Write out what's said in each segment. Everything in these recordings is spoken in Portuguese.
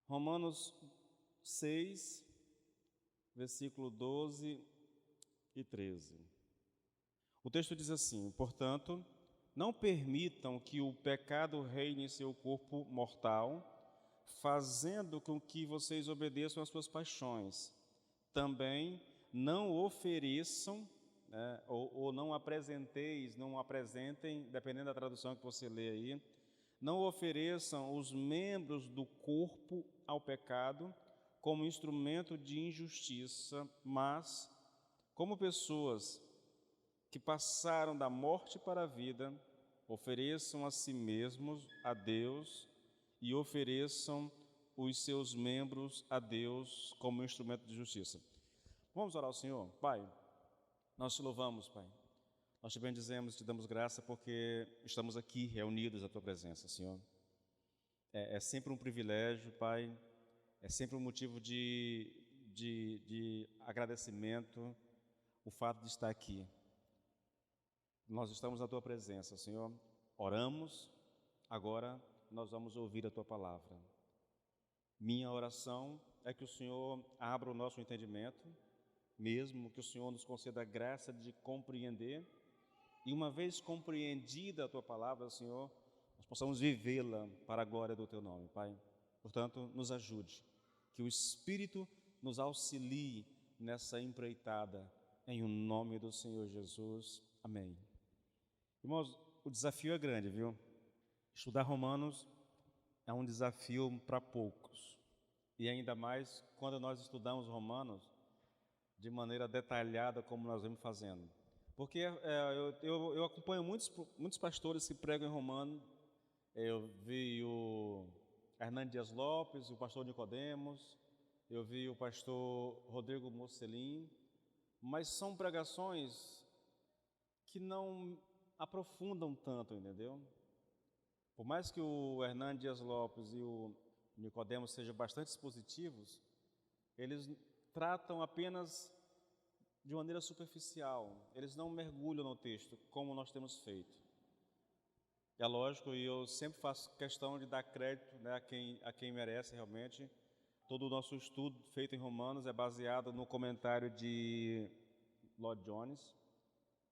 Romanos 6, versículo 12 e 13. O texto diz assim: portanto, não permitam que o pecado reine em seu corpo mortal, fazendo com que vocês obedeçam às suas paixões. Também não ofereçam, ou não apresentem, dependendo da tradução que você lê aí, não ofereçam os membros do corpo ao pecado como instrumento de injustiça, mas como pessoas que passaram da morte para a vida, ofereçam a si mesmos a Deus e ofereçam os seus membros a Deus como instrumento de justiça. Vamos orar ao Senhor? Pai, nós te louvamos, Pai. Nós te bendizemos, te damos graça porque estamos aqui reunidos à tua presença, Senhor. É sempre um privilégio, Pai, é sempre um motivo de agradecimento o fato de estar aqui. Nós estamos na tua presença, Senhor. Oramos, agora nós vamos ouvir a tua palavra. Minha oração é que o Senhor abra o nosso entendimento, mesmo que o Senhor nos conceda a graça de compreender. E uma vez compreendida a tua palavra, Senhor, nós possamos vivê-la para a glória do teu nome, Pai. Portanto, nos ajude, que o Espírito nos auxilie nessa empreitada, em o nome do Senhor Jesus. Amém. Irmãos, o desafio é grande, viu? Estudar Romanos é um desafio para poucos. E ainda mais quando nós estudamos Romanos de maneira detalhada, como nós vamos fazendo. Porque eu acompanho muitos pastores que pregam em Romanos. Eu vi o Hernandes Dias Lopes, o pastor Nicodemos, eu vi o pastor Rodrigo Mocelin, mas são pregações que não aprofundam tanto, entendeu? Por mais que o Hernandes Dias Lopes e o Nicodemos sejam bastante expositivos, eles tratam apenas de maneira superficial, eles não mergulham no texto como nós temos feito. É lógico, e eu sempre faço questão de dar crédito, né, a quem merece realmente. Todo o nosso estudo feito em Romanos é baseado no comentário de Lloyd Jones.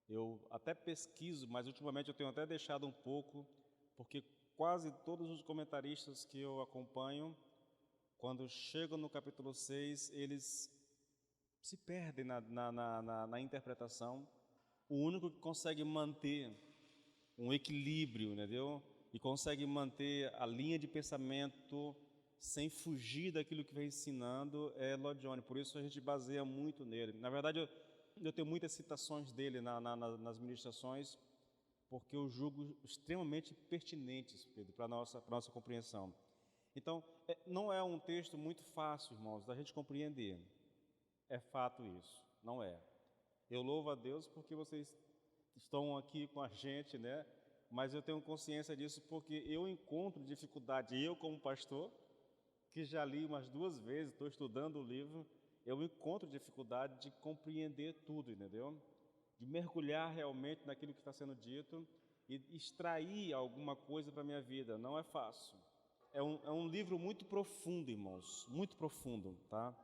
Eu até pesquiso, mas ultimamente eu tenho até deixado um pouco, porque quase todos os comentaristas que eu acompanho, quando chegam no capítulo 6, eles se perdem na interpretação. O único que consegue manter um equilíbrio, entendeu? E consegue manter a linha de pensamento sem fugir daquilo que vem ensinando é Lloyd Jones. Por isso a gente baseia muito nele. Na verdade, eu tenho muitas citações dele nas ministrações, porque eu julgo extremamente pertinentes, Pedro, para a nossa compreensão. Então, não é um texto muito fácil, irmãos, da gente compreender. É fato isso, não é. Eu louvo a Deus porque vocês estão aqui com a gente, né? Mas eu tenho consciência disso porque eu encontro dificuldade, eu como pastor, que já li umas 2 vezes, estou estudando o livro, eu encontro dificuldade de compreender tudo, entendeu? De mergulhar realmente naquilo que está sendo dito e extrair alguma coisa para a minha vida, não é fácil. É um livro muito profundo, irmãos, muito profundo, tá?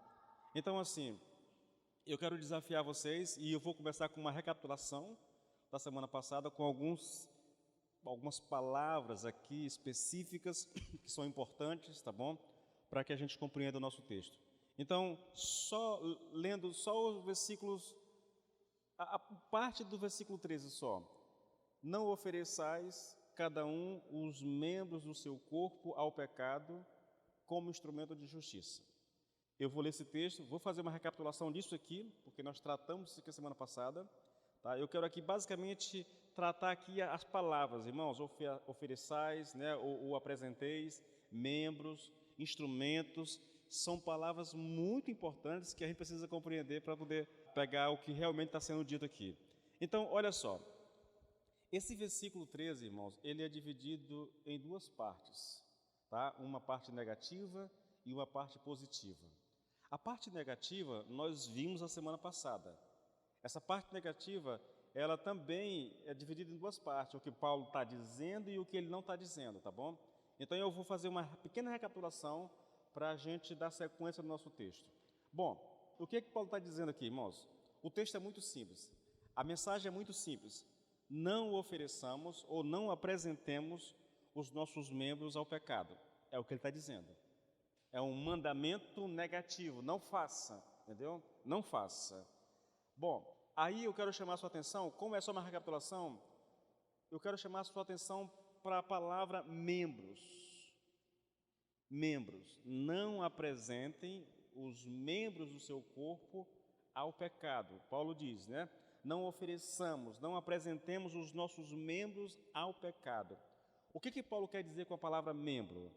Então, assim, eu quero desafiar vocês e eu vou começar com uma recapitulação da semana passada com algumas palavras aqui específicas que são importantes, tá bom? Para que a gente compreenda o nosso texto. Então, lendo só os versículos, a parte do versículo 13 só. Não ofereçais cada um os membros do seu corpo ao pecado como instrumento de justiça. Eu vou ler esse texto, vou fazer uma recapitulação disso aqui, porque nós tratamos isso aqui a semana passada. Tá? Eu quero aqui basicamente tratar aqui as palavras, irmãos, ofereçais, né, ou apresenteis, membros, instrumentos, são palavras muito importantes que a gente precisa compreender para poder pegar o que realmente está sendo dito aqui. Então, olha só, esse versículo 13, irmãos, ele é dividido em 2 partes, tá? Uma parte negativa e uma parte positiva. A parte negativa nós vimos na semana passada. Essa parte negativa, ela também é dividida em 2 partes, o que Paulo está dizendo e o que ele não está dizendo, tá bom? Então eu vou fazer uma pequena recapitulação para a gente dar sequência no nosso texto. Bom, o que Paulo está dizendo aqui, irmãos? O texto é muito simples, a mensagem é muito simples. Não ofereçamos ou não apresentemos os nossos membros ao pecado. É o que ele está dizendo. É um mandamento negativo, não faça, entendeu? Não faça. Bom, aí eu quero chamar a sua atenção, como é só uma recapitulação, eu quero chamar a sua atenção para a palavra membros. Membros, não apresentem os membros do seu corpo ao pecado. Paulo diz, né? Não ofereçamos, não apresentemos os nossos membros ao pecado. O que Paulo quer dizer com a palavra membro?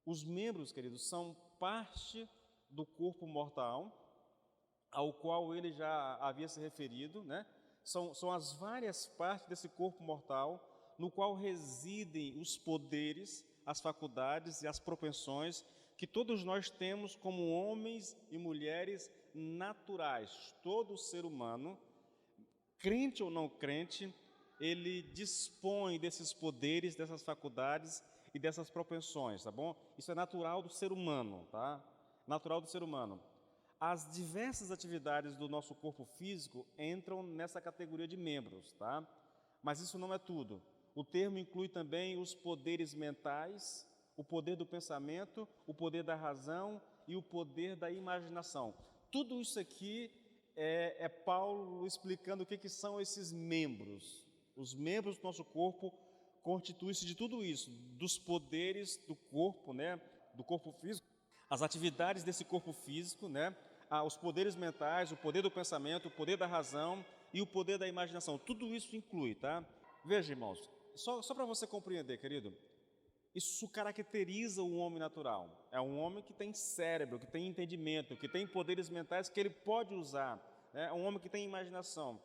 Os membros, queridos, são parte do corpo mortal, ao qual ele já havia se referido, né? São as várias partes desse corpo mortal, no qual residem os poderes, as faculdades e as propensões que todos nós temos como homens e mulheres naturais. Todo ser humano, crente ou não crente, ele dispõe desses poderes, dessas faculdades e dessas propensões, tá bom? Isso é natural do ser humano, tá? Natural do ser humano. As diversas atividades do nosso corpo físico entram nessa categoria de membros, tá? Mas isso não é tudo. O termo inclui também os poderes mentais, o poder do pensamento, o poder da razão e o poder da imaginação. Tudo isso aqui é Paulo explicando o que são esses membros. Os membros do nosso corpo constituem-se de tudo isso, dos poderes do corpo, né? Do corpo físico, as atividades desse corpo físico, né? Os poderes mentais, o poder do pensamento, o poder da razão e o poder da imaginação. Tudo isso inclui, tá? Veja, irmãos, só para você compreender, querido, isso caracteriza o homem natural. É um homem que tem cérebro, que tem entendimento, que tem poderes mentais que ele pode usar. É um homem que tem imaginação.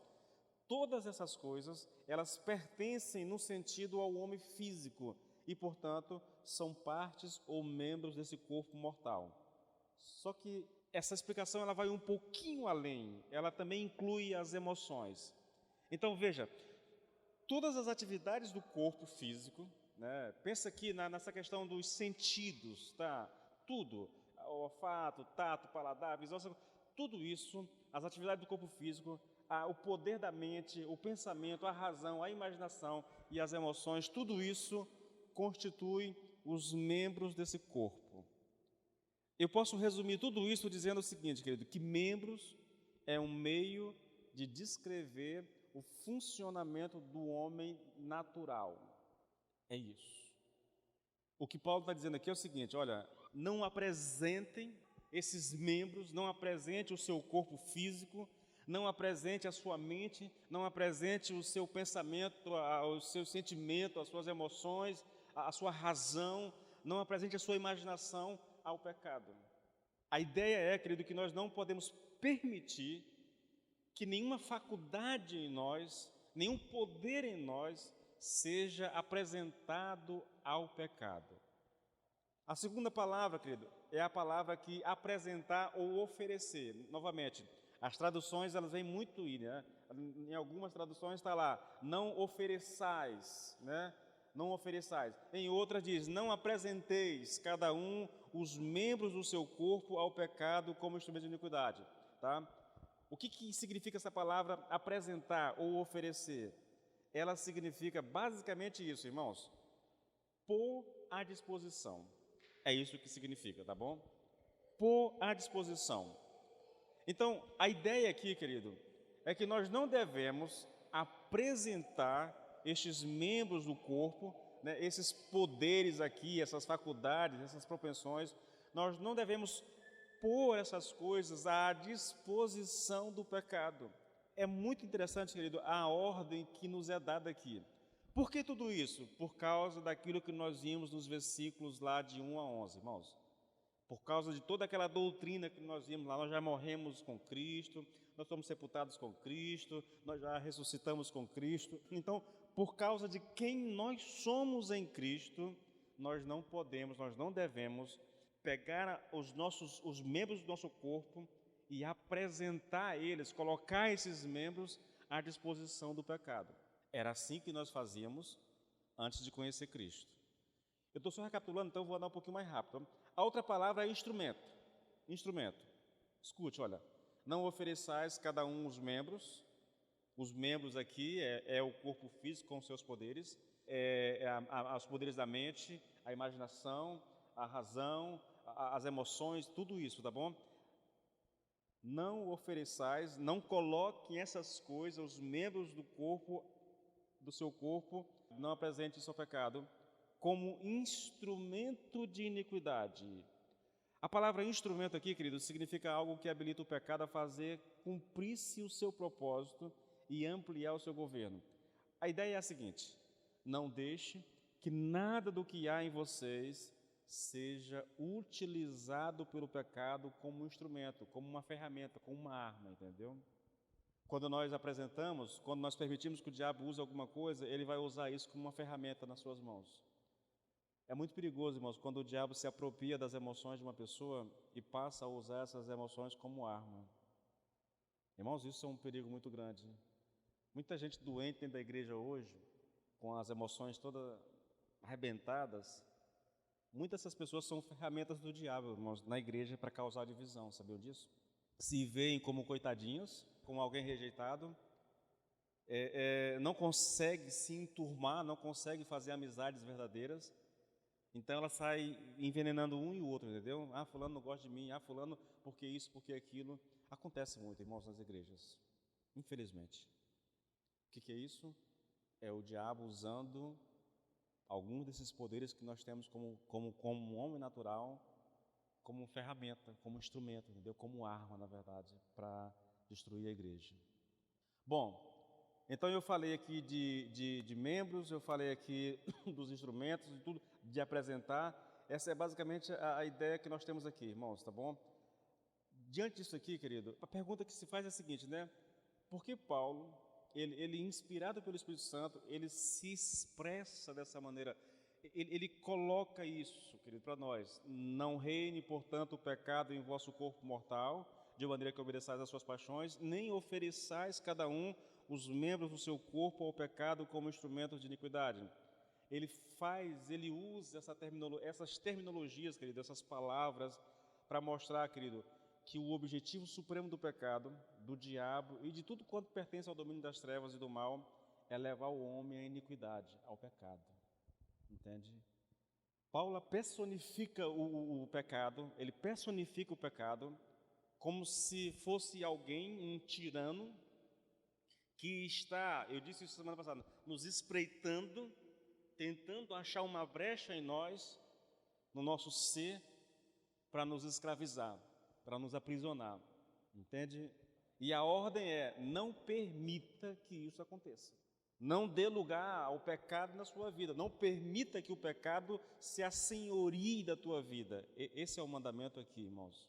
Todas essas coisas, elas pertencem no sentido ao homem físico e, portanto, são partes ou membros desse corpo mortal. Só que essa explicação ela vai um pouquinho além. Ela também inclui as emoções. Então, veja, todas as atividades do corpo físico, né? Pensa aqui nessa questão dos sentidos, tá? Tudo, o olfato, tato, paladar, visão, tudo isso, as atividades do corpo físico, o poder da mente, o pensamento, a razão, a imaginação e as emoções, tudo isso constitui os membros desse corpo. Eu posso resumir tudo isso dizendo o seguinte, querido, que membros é um meio de descrever o funcionamento do homem natural. É isso. O que Paulo está dizendo aqui é o seguinte, olha, não apresentem esses membros, não apresente o seu corpo físico, não apresente a sua mente, não apresente o seu pensamento, o seu sentimento, as suas emoções, a sua razão, não apresente a sua imaginação ao pecado. A ideia é, querido, que nós não podemos permitir que nenhuma faculdade em nós, nenhum poder em nós seja apresentado ao pecado. A segunda palavra, querido, é a palavra que apresentar ou oferecer. Novamente, as traduções elas vêm muito aí, né? Em algumas traduções está lá, não ofereçais, né? Não ofereçais. Em outras diz, não apresenteis cada um os membros do seu corpo ao pecado como instrumento de iniquidade, tá? O que significa essa palavra apresentar ou oferecer? Ela significa basicamente isso, irmãos, pôr à disposição. É isso que significa, tá bom? Pôr à disposição. Então, a ideia aqui, querido, é que nós não devemos apresentar estes membros do corpo, né, esses poderes aqui, essas faculdades, essas propensões, nós não devemos pôr essas coisas à disposição do pecado. É muito interessante, querido, a ordem que nos é dada aqui. Por que tudo isso? Por causa daquilo que nós vimos nos versículos lá de 1 a 11, irmãos. Por causa de toda aquela doutrina que nós vimos lá, nós já morremos com Cristo, nós somos sepultados com Cristo, nós já ressuscitamos com Cristo. Então, por causa de quem nós somos em Cristo, nós não podemos, nós não devemos pegar os membros do nosso corpo e apresentar eles, colocar esses membros à disposição do pecado. Era assim que nós fazíamos antes de conhecer Cristo. Eu estou só recapitulando, então vou andar um pouquinho mais rápido. A outra palavra é instrumento. Instrumento. Escute, olha. Não ofereçais cada um os membros. Os membros aqui é o corpo físico com seus poderes, os poderes da mente, a imaginação, a razão, as emoções, tudo isso, tá bom? Não ofereçais, não coloquem essas coisas, os membros do corpo, do seu corpo, não apresente isso ao pecado, como instrumento de iniquidade. A palavra instrumento aqui, querido, significa algo que habilita o pecado a fazer cumprir-se o seu propósito e ampliar o seu governo. A ideia é a seguinte: não deixe que nada do que há em vocês seja utilizado pelo pecado como um instrumento, como uma ferramenta, como uma arma, entendeu? Quando nós apresentamos, quando nós permitimos que o diabo use alguma coisa, ele vai usar isso como uma ferramenta nas suas mãos. É muito perigoso, irmãos, quando o diabo se apropria das emoções de uma pessoa e passa a usar essas emoções como arma. Irmãos, isso é um perigo muito grande. Muita gente doente dentro da igreja hoje, com as emoções todas arrebentadas. Muitas dessas pessoas são ferramentas do diabo, irmãos, na igreja para causar divisão, sabiam disso? Se veem como coitadinhos, como alguém rejeitado, não consegue se enturmar, não consegue fazer amizades verdadeiras. Então ela sai envenenando um e o outro, entendeu? Ah, fulano não gosta de mim, ah, fulano porque isso, porque aquilo. Acontece muito, irmãos, nas igrejas, infelizmente. O que é isso? É o diabo usando alguns desses poderes que nós temos como um homem natural, como ferramenta, como instrumento, entendeu? Como arma, na verdade, para destruir a igreja. Bom, então eu falei aqui de membros, eu falei aqui dos instrumentos, de tudo, de apresentar. Essa é basicamente a ideia que nós temos aqui, irmãos, tá bom? Diante disso aqui, querido, a pergunta que se faz é a seguinte, né? Por que Paulo, ele inspirado pelo Espírito Santo, ele se expressa dessa maneira? Ele coloca isso, querido, para nós. Não reine, portanto, o pecado em vosso corpo mortal, de maneira que obedeçais às suas paixões, nem ofereçais cada um os membros do seu corpo ao pecado como instrumentos de iniquidade. Ele usa essas terminologias, querido, essas palavras, para mostrar, querido, que o objetivo supremo do pecado, do diabo e de tudo quanto pertence ao domínio das trevas e do mal é levar o homem à iniquidade, ao pecado. Entende? Paulo personifica o pecado, ele personifica o pecado como se fosse alguém, um tirano, que está, eu disse isso semana passada, nos espreitando, tentando achar uma brecha em nós, no nosso ser, para nos escravizar, para nos aprisionar, entende? E a ordem é: não permita que isso aconteça. Não dê lugar ao pecado na sua vida. Não permita que o pecado se assenhorie da tua vida. Esse é o mandamento aqui, irmãos.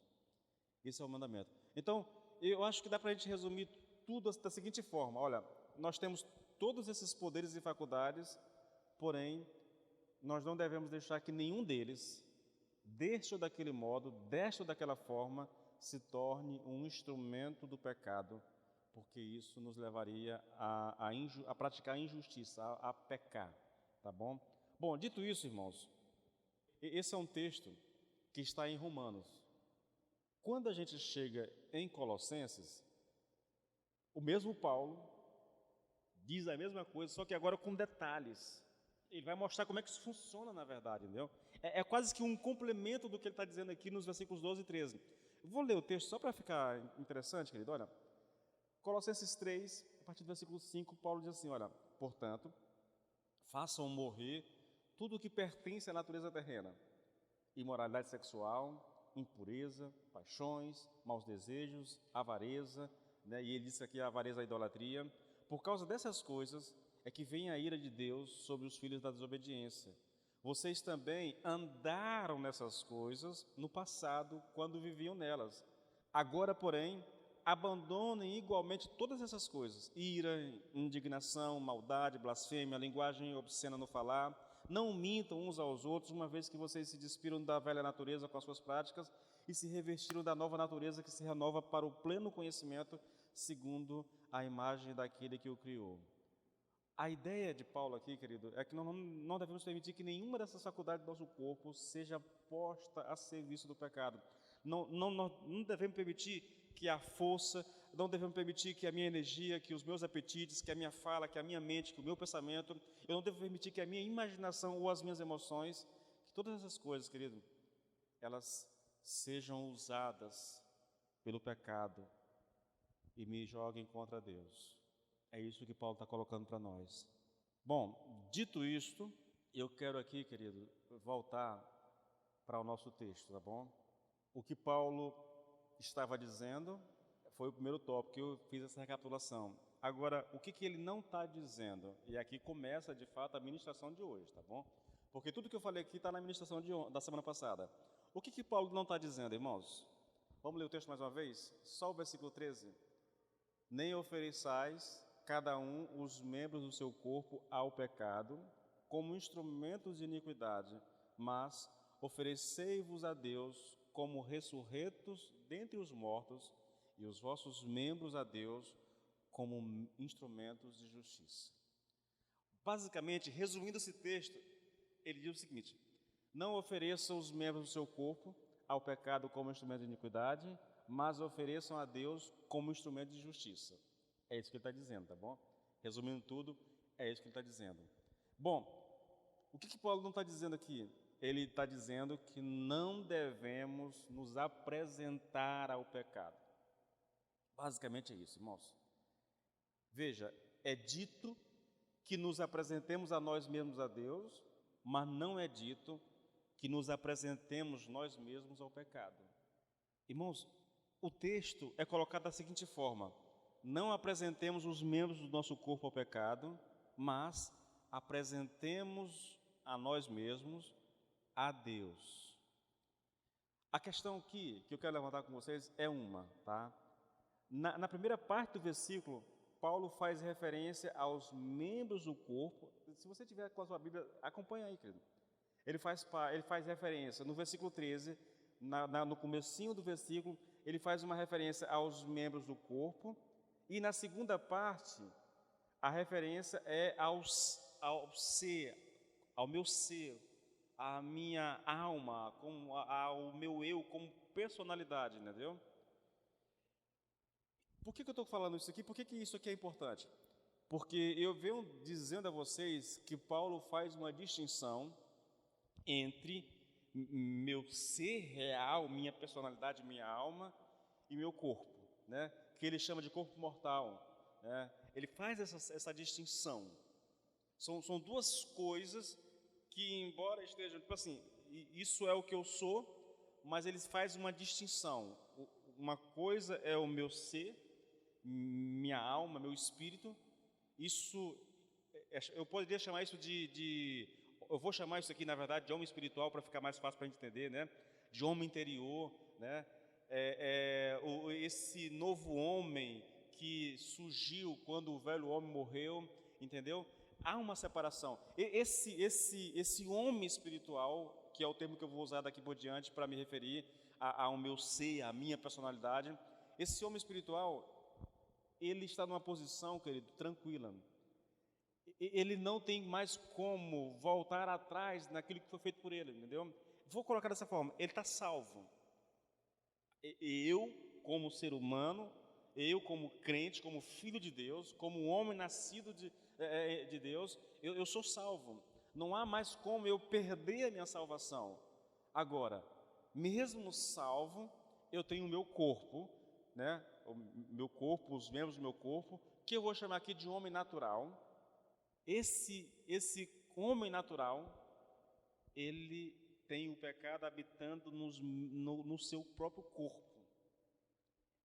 Esse é o mandamento. Então, eu acho que dá para a gente resumir tudo da seguinte forma: olha, nós temos todos esses poderes e faculdades, porém, nós não devemos deixar que nenhum deles, deste ou daquele modo, desta ou daquela forma, se torne um instrumento do pecado, porque isso nos levaria a praticar a injustiça, a pecar, tá bom? Bom, dito isso, irmãos, esse é um texto que está em Romanos. Quando a gente chega em Colossenses, o mesmo Paulo diz a mesma coisa, só que agora com detalhes. Ele vai mostrar como é que isso funciona na verdade, entendeu? É quase que um complemento do que ele está dizendo aqui nos versículos 12 e 13. Eu vou ler o texto só para ficar interessante, querido. Olha, Colossenses 3, a partir do versículo 5, Paulo diz assim, olha: portanto, façam morrer tudo o que pertence à natureza terrena: imoralidade sexual, impureza, paixões, maus desejos, avareza, né? E ele diz aqui a avareza, a idolatria. Por causa dessas coisas é que vem a ira de Deus sobre os filhos da desobediência. Vocês também andaram nessas coisas no passado, quando viviam nelas. Agora, porém, abandonem igualmente todas essas coisas: ira, indignação, maldade, blasfêmia, linguagem obscena no falar. Não mintam uns aos outros, uma vez que vocês se despiram da velha natureza com as suas práticas e se revestiram da nova natureza, que se renova para o pleno conhecimento, segundo a imagem daquele que o criou. A ideia de Paulo aqui, querido, é que nós não devemos permitir que nenhuma dessas faculdades do nosso corpo seja posta a serviço do pecado. Não devemos permitir que a força, não devemos permitir que a minha energia, que os meus apetites, que a minha fala, que a minha mente, que o meu pensamento, eu não devo permitir que a minha imaginação ou as minhas emoções, que todas essas coisas, querido, elas sejam usadas pelo pecado e me joguem contra Deus. É isso que Paulo está colocando para nós. Bom, dito isto, eu quero aqui, querido, voltar para o nosso texto, tá bom? O que Paulo estava dizendo foi o primeiro tópico que eu fiz essa recapitulação. Agora, o que ele não está dizendo? E aqui começa, de fato, a ministração de hoje, tá bom? Porque tudo que eu falei aqui está na ministração da semana passada. O que Paulo não está dizendo, irmãos? Vamos ler o texto mais uma vez? Só o versículo 13. Nem ofereçais cada um os membros do seu corpo ao pecado, como instrumentos de iniquidade, mas oferecei-vos a Deus como ressurretos dentre os mortos, e os vossos membros a Deus como instrumentos de justiça. Basicamente, resumindo esse texto, ele diz o seguinte: não ofereçam os membros do seu corpo ao pecado como instrumento de iniquidade, mas ofereçam a Deus como instrumento de justiça. É isso que ele está dizendo, tá bom? Resumindo tudo, é isso que ele está dizendo. Bom, o que Paulo não está dizendo aqui? Ele está dizendo que não devemos nos apresentar ao pecado. Basicamente é isso, irmãos. Veja, é dito que nos apresentemos a nós mesmos a Deus, mas não é dito que nos apresentemos nós mesmos ao pecado. Irmãos, o texto é colocado da seguinte forma: não apresentemos os membros do nosso corpo ao pecado, mas apresentemos a nós mesmos a Deus. A questão aqui que eu quero levantar com vocês é uma, tá? Na primeira parte do versículo, Paulo faz referência aos membros do corpo. Se você tiver com a sua Bíblia, acompanha aí, querido. Ele faz referência, no versículo 13, no comecinho do versículo, ele faz uma referência aos membros do corpo, e na segunda parte, a referência é ao ser, ao meu ser, à minha alma, ao meu eu como personalidade, entendeu? Por que eu estou falando isso aqui? Por que isso aqui é importante? Porque eu venho dizendo a vocês que Paulo faz uma distinção entre meu ser real, minha personalidade, minha alma e meu corpo, né? Que ele chama de corpo mortal, né? Ele faz essa distinção. São duas coisas que, embora estejam, tipo assim, isso é o que eu sou, mas ele faz uma distinção. Uma coisa é o meu ser, minha alma, meu espírito. Isso, eu poderia chamar isso eu vou chamar isso aqui, na verdade, de homem espiritual, para ficar mais fácil para a gente entender, né? De homem interior, né? Esse novo homem que surgiu quando o velho homem morreu, entendeu? Há uma separação. Esse homem espiritual, que é o termo que eu vou usar daqui por diante para me referir ao meu ser, à minha personalidade, esse homem espiritual, ele está numa posição, querido, tranquila. Ele não tem mais como voltar atrás naquilo que foi feito por ele, entendeu? Vou colocar dessa forma: ele está salvo. Eu, como ser humano, eu como crente, como filho de Deus, como homem nascido de Deus, eu sou salvo. Não há mais como eu perder a minha salvação. Agora, mesmo salvo, eu tenho o meu corpo, né? O meu corpo, os membros do meu corpo, que eu vou chamar aqui de homem natural. Esse homem natural, ele tem o pecado habitando no seu próprio corpo.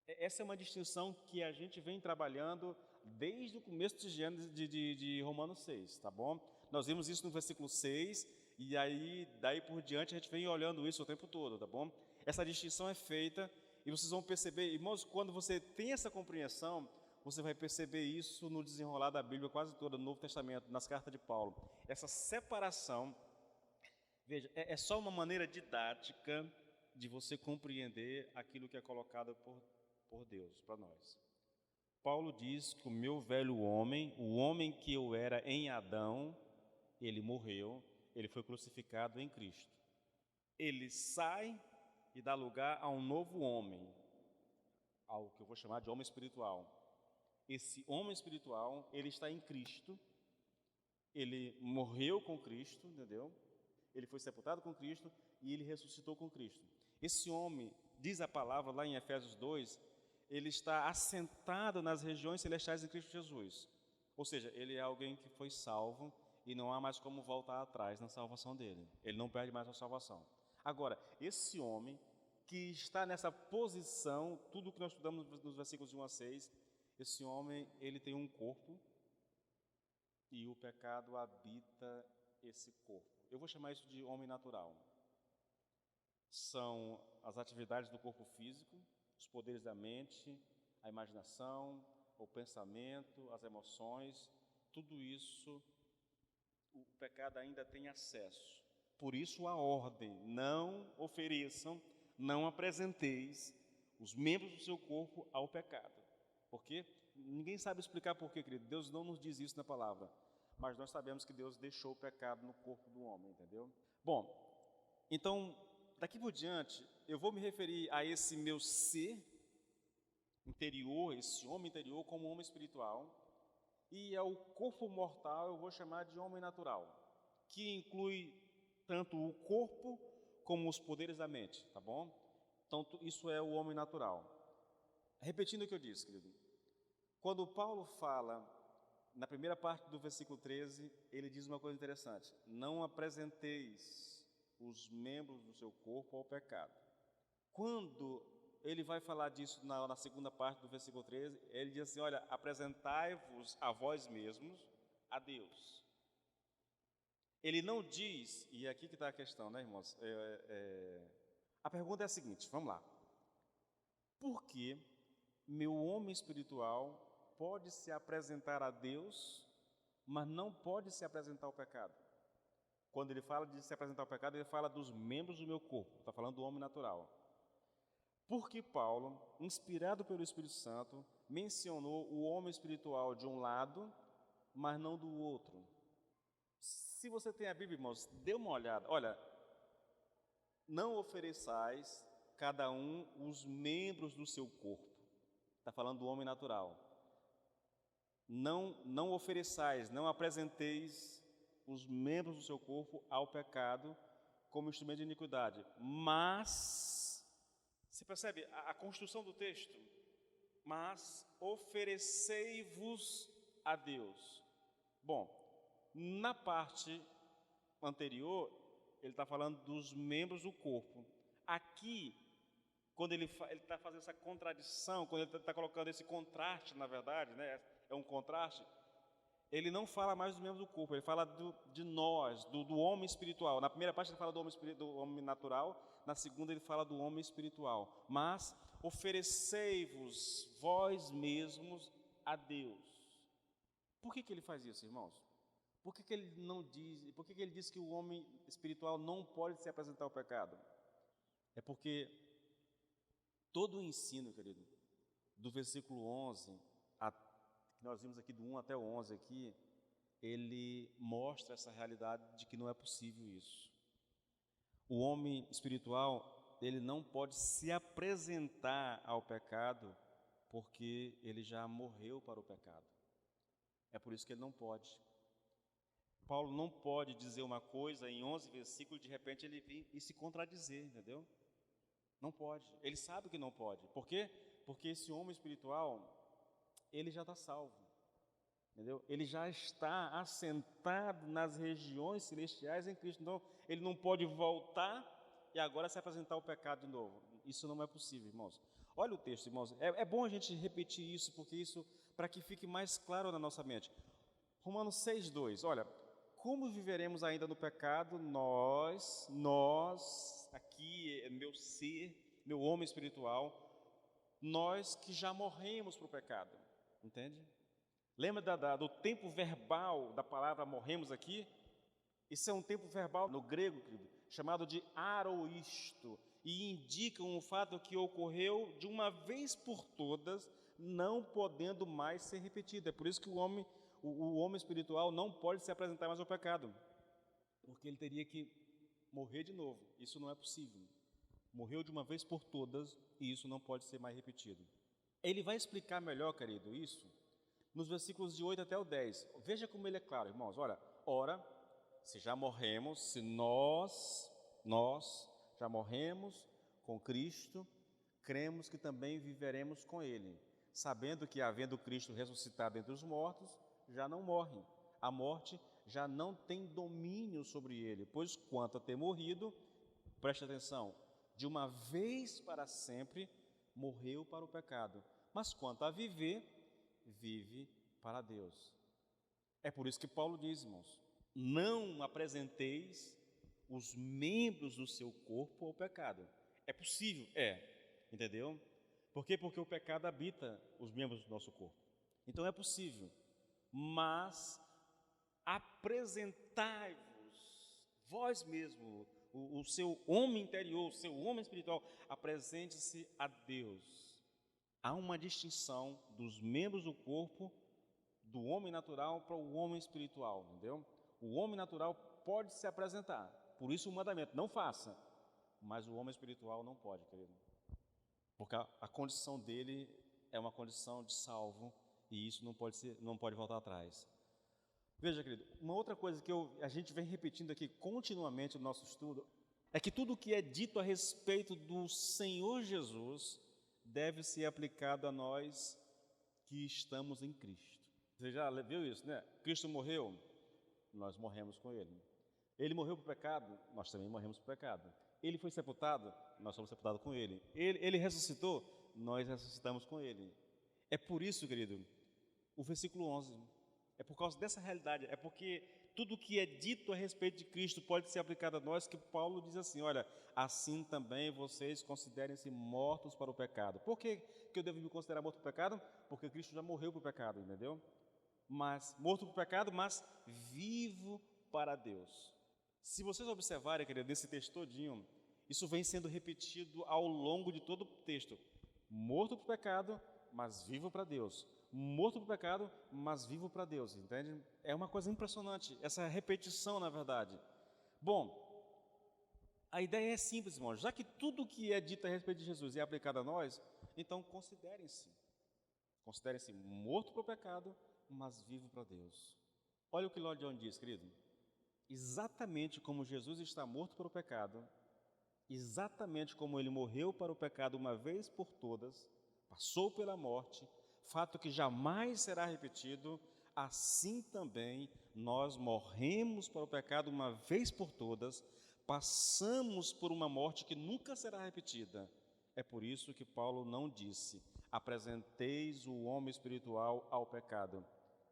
Essa é uma distinção que a gente vem trabalhando desde o começo de Gênesis, de Romanos 6, tá bom? Nós vimos isso no versículo 6, e aí, daí por diante, a gente vem olhando isso o tempo todo, tá bom? Essa distinção é feita, e vocês vão perceber, irmãos, quando você tem essa compreensão, você vai perceber isso no desenrolar da Bíblia quase toda, no Novo Testamento, nas cartas de Paulo. Essa separação, veja, é só uma maneira didática de você compreender aquilo que é colocado por Deus para nós. Paulo diz que o meu velho homem, o homem que eu era em Adão, ele morreu, ele foi crucificado em Cristo. Ele sai e dá lugar a um novo homem, ao que eu vou chamar de homem espiritual. Esse homem espiritual, ele está em Cristo, ele morreu com Cristo, entendeu? Ele foi sepultado com Cristo e ele ressuscitou com Cristo. Esse homem, diz a palavra lá em Efésios 2, ele está assentado nas regiões celestiais em Cristo Jesus. Ou seja, ele é alguém que foi salvo e não há mais como voltar atrás na salvação dele. Ele não perde mais a salvação. Agora, esse homem que está nessa posição, tudo o que nós estudamos nos versículos de 1 a 6, esse homem, ele tem um corpo e o pecado habita esse corpo. Eu vou chamar isso de homem natural. São as atividades do corpo físico, os poderes da mente, a imaginação, o pensamento, as emoções, tudo isso o pecado ainda tem acesso. Por isso a ordem: não ofereçam, não apresenteis os membros do seu corpo ao pecado. Porque ninguém sabe explicar por quê, querido. Deus não nos diz isso na palavra, mas nós sabemos que Deus deixou o pecado no corpo do homem, entendeu? Bom, então, daqui por diante, eu vou me referir a esse meu ser interior, esse homem interior, como homem espiritual, e ao corpo mortal eu vou chamar de homem natural, que inclui tanto o corpo como os poderes da mente, tá bom? Então, isso é o homem natural. Repetindo o que eu disse, querido, quando Paulo fala, na primeira parte do versículo 13, ele diz uma coisa interessante: não apresenteis os membros do seu corpo ao pecado. Quando ele vai falar disso na segunda parte do versículo 13, ele diz assim: olha, apresentai-vos a vós mesmos a Deus. Ele não diz, e é aqui que está a questão, né, irmãos? A pergunta é a seguinte, vamos lá. Por que meu homem espiritual pode se apresentar a Deus, mas não pode se apresentar ao pecado? Quando ele fala de se apresentar ao pecado, ele fala dos membros do meu corpo, está falando do homem natural. Porque Paulo, inspirado pelo Espírito Santo, mencionou o homem espiritual de um lado, mas não do outro. Se você tem a Bíblia, irmãos, dê uma olhada. Olha, não ofereçais cada um os membros do seu corpo. Está falando do homem natural. Não ofereçais, não apresenteis os membros do seu corpo ao pecado como instrumento de iniquidade. Mas, você percebe a construção do texto? Mas oferecei-vos a Deus. Bom, na parte anterior, ele está falando dos membros do corpo. Aqui, quando ele está fazendo essa contradição, quando ele está colocando esse contraste, na verdade, né, é um contraste, ele não fala mais dos membros do corpo, ele fala de nós, do homem espiritual. Na primeira parte ele fala do homem natural, na segunda ele fala do homem espiritual. Mas oferecei-vos vós mesmos a Deus. Por que ele faz isso, irmãos? Por que ele não diz, por que ele diz que o homem espiritual não pode se apresentar ao pecado? É porque todo o ensino, querido, do versículo 11, que nós vimos aqui do 1 até o 11 aqui, ele mostra essa realidade de que não é possível isso. O homem espiritual, ele não pode se apresentar ao pecado porque ele já morreu para o pecado. É por isso que ele não pode. Paulo não pode dizer uma coisa em 11 versículos, de repente ele vir e se contradizer, entendeu? Não pode. Ele sabe que não pode. Por quê? Porque esse homem espiritual, ele já está salvo, entendeu? Ele já está assentado nas regiões celestiais em Cristo. Então, ele não pode voltar e agora se apresentar ao pecado de novo. Isso não é possível, irmãos. Olha o texto, irmãos. É bom a gente repetir isso, porque isso, para que fique mais claro na nossa mente. Romanos 6:2, olha, como viveremos ainda no pecado, nós, aqui, meu ser, meu homem espiritual, nós que já morremos para o pecado, entende? Lembra do tempo verbal da palavra morremos aqui? Isso é um tempo verbal no grego, querido, chamado de aroisto. e indicam o fato que ocorreu de uma vez por todas, não podendo mais ser repetido. É por isso que o homem espiritual não pode se apresentar mais ao pecado, porque ele teria que morrer de novo. Isso não é possível. Morreu de uma vez por todas e isso não pode ser mais repetido. Ele vai explicar melhor, querido, isso nos versículos de 8 até o 10. Veja como ele é claro, irmãos. Olha, ora, se já morremos, se nós já morremos com Cristo, cremos que também viveremos com Ele, sabendo que, havendo Cristo ressuscitado entre os mortos, já não morre. A morte já não tem domínio sobre ele, pois quanto a ter morrido, preste atenção, de uma vez para sempre, morreu para o pecado. Mas quanto a viver, vive para Deus. É por isso que Paulo diz, irmãos, não apresenteis os membros do seu corpo ao pecado. É possível? Entendeu? Por quê? Porque o pecado habita os membros do nosso corpo. Então é possível, mas apresentai-vos, vós mesmo, o seu homem interior, o seu homem espiritual, apresente-se a Deus. Há uma distinção dos membros do corpo, do homem natural para o homem espiritual, entendeu? O homem natural pode se apresentar, por isso o mandamento, não faça, mas o homem espiritual não pode, querido, porque a condição dele é uma condição de salvo, e isso não pode voltar atrás. Veja, querido, uma outra coisa que a gente vem repetindo aqui continuamente no nosso estudo, é que tudo o que é dito a respeito do Senhor Jesus deve ser aplicado a nós que estamos em Cristo. Você já viu isso, né? Cristo morreu, nós morremos com Ele. Ele morreu para o pecado, nós também morremos para o pecado. Ele foi sepultado, nós somos sepultados com Ele. Ele ressuscitou, nós ressuscitamos com Ele. É por isso, querido, o versículo 11, é por causa dessa realidade, é porque tudo que é dito a respeito de Cristo pode ser aplicado a nós, que Paulo diz assim, olha, assim também vocês considerem-se mortos para o pecado. Por que eu devo me considerar morto para o pecado? Porque Cristo já morreu para o pecado, entendeu? Mas morto para o pecado, mas vivo para Deus. Se vocês observarem, querido, nesse texto todinho, isso vem sendo repetido ao longo de todo o texto. Morto para o pecado, mas vivo para Deus. Morto para o pecado, mas vivo para Deus, entende? É uma coisa impressionante, essa repetição, na verdade. Bom, a ideia é simples, irmãos. Já que tudo que é dito a respeito de Jesus é aplicado a nós, então considerem-se morto para o pecado, mas vivo para Deus. Olha o que Lloyd Jones diz, querido. Exatamente como Jesus está morto para o pecado, exatamente como ele morreu para o pecado uma vez por todas, passou pela morte, fato que jamais será repetido, assim também nós morremos para o pecado uma vez por todas, passamos por uma morte que nunca será repetida. É por isso que Paulo não disse, apresenteis o homem espiritual ao pecado.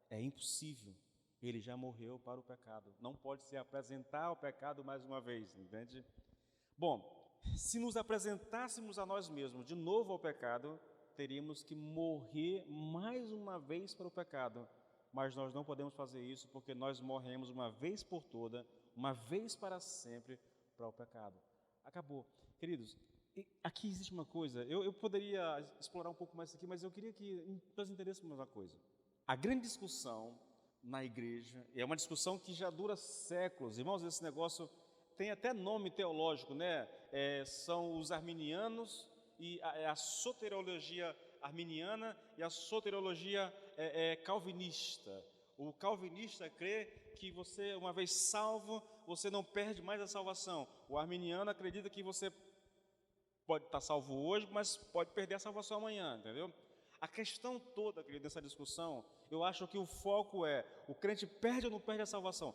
É impossível, ele já morreu para o pecado, não pode se apresentar ao pecado mais uma vez, entende? Bom, se nos apresentássemos a nós mesmos de novo ao pecado, teríamos que morrer mais uma vez para o pecado, mas nós não podemos fazer isso porque nós morremos uma vez por toda, uma vez para sempre para o pecado. Acabou. Queridos, aqui existe uma coisa, eu poderia explorar um pouco mais isso aqui, mas eu queria que nós entendêssemos uma coisa. A grande discussão na igreja, é uma discussão que já dura séculos, irmãos, esse negócio tem até nome teológico, né? São os arminianos e a soteriologia arminiana e a soteriologia calvinista. O calvinista crê que você, uma vez salvo, você não perde mais a salvação. O arminiano acredita que você pode estar salvo hoje, mas pode perder a salvação amanhã, entendeu? A questão toda, querido, dessa discussão, eu acho que o foco é, o crente perde ou não perde a salvação?